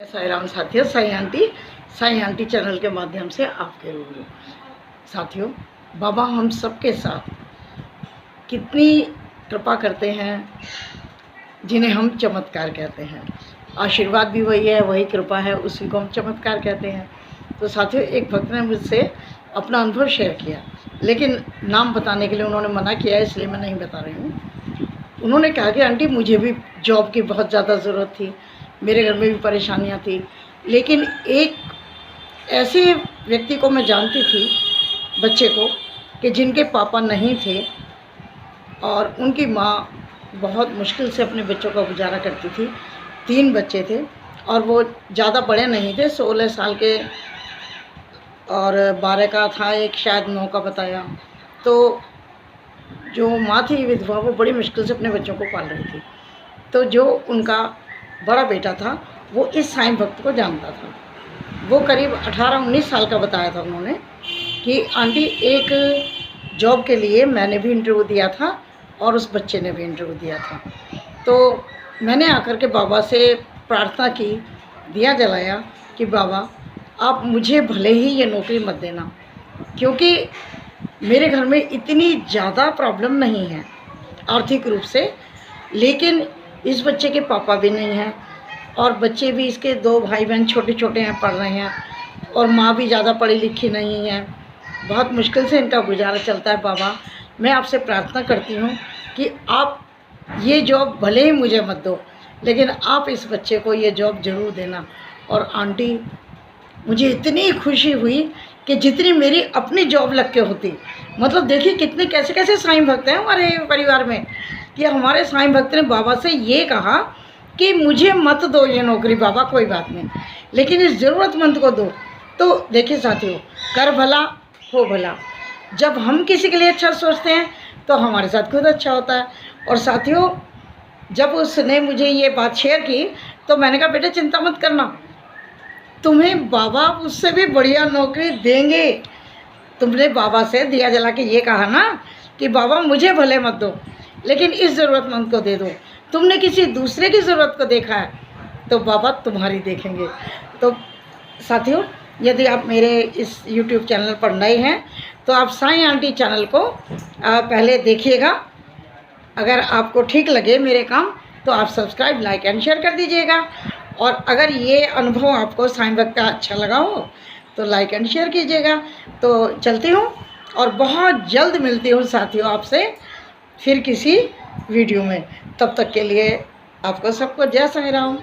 साई राम साथियों, Sai aunty channel के माध्यम से आपके रूबरू। साथियों, बाबा हम सबके साथ कितनी कृपा करते हैं, जिन्हें हम चमत्कार कहते हैं। आशीर्वाद भी वही है, वही कृपा है, उसी को हम चमत्कार कहते हैं। तो साथियों, एक भक्त ने मुझसे अपना अनुभव शेयर किया, लेकिन नाम बताने के लिए उन्होंने मना किया, इसलिए मैं नहीं बता रही हूँ। उन्होंने कहा कि आंटी मुझे भी जॉब की बहुत ज़्यादा ज़रूरत थी, मेरे घर में भी परेशानियाँ थी, लेकिन एक ऐसे व्यक्ति को मैं जानती थी, बच्चे को, कि जिनके पापा नहीं थे और उनकी माँ बहुत मुश्किल से अपने बच्चों का गुजारा करती थी। 3 बच्चे थे और वो ज़्यादा बड़े नहीं थे, 16 साल के और 12 का था, एक शायद 9 का बताया। तो जो माँ थी विधवा, वो बड़ी मुश्किल से अपने बच्चों को पाल रही थी। तो जो उनका बड़ा बेटा था, वो इस साईं भक्त को जानता था। वो करीब 18-19 साल का बताया था उन्होंने कि आंटी एक जॉब के लिए मैंने भी इंटरव्यू दिया था और उस बच्चे ने भी इंटरव्यू दिया था। तो मैंने आकर के बाबा से प्रार्थना की, दिया जलाया कि बाबा आप मुझे भले ही ये नौकरी मत देना, क्योंकि मेरे घर में इतनी ज़्यादा प्रॉब्लम नहीं है आर्थिक रूप से, लेकिन इस बच्चे के पापा भी नहीं हैं और बच्चे भी, इसके 2 भाई बहन छोटे छोटे हैं, पढ़ रहे हैं, और माँ भी ज़्यादा पढ़ी लिखी नहीं है। बहुत मुश्किल से इनका गुजारा चलता है। बाबा, मैं आपसे प्रार्थना करती हूँ कि आप ये जॉब भले ही मुझे मत दो, लेकिन आप इस बच्चे को ये जॉब ज़रूर देना। और आंटी, मुझे इतनी खुशी हुई कि जितनी मेरी अपनी जॉब लग के होती। मतलब देखिए कितने कैसे कैसे साईं भक्त हैं हमारे परिवार में, कि हमारे साईं भक्त ने बाबा से ये कहा कि मुझे मत दो ये नौकरी बाबा, कोई बात नहीं, लेकिन इस ज़रूरतमंद को दो। तो देखिए साथियों, कर भला हो भला। जब हम किसी के लिए अच्छा सोचते हैं तो हमारे साथ खुद अच्छा होता है। और साथियों, जब उसने मुझे ये बात शेयर की तो मैंने कहा बेटा चिंता मत करना, तुम्हें बाबा उससे भी बढ़िया नौकरी देंगे। तुमने बाबा से दिया जला के ये कहा ना कि बाबा मुझे भले मत दो, लेकिन इस ज़रूरतमंद को दे दो। तुमने किसी दूसरे की ज़रूरत को देखा है तो बाबा तुम्हारी देखेंगे। तो साथियों, यदि आप मेरे इस YouTube चैनल पर नए हैं तो आप साईं आंटी चैनल को पहले देखिएगा। अगर आपको ठीक लगे मेरे काम तो आप सब्सक्राइब, लाइक एंड शेयर कर दीजिएगा। और अगर ये अनुभव आपको साईं भक्त का अच्छा लगा हो तो लाइक एंड शेयर कीजिएगा। तो चलती हूँ और बहुत जल्द मिलती हूँ साथियों आपसे फिर किसी वीडियो में। तब तक के लिए आपको सबको जय साईं राम।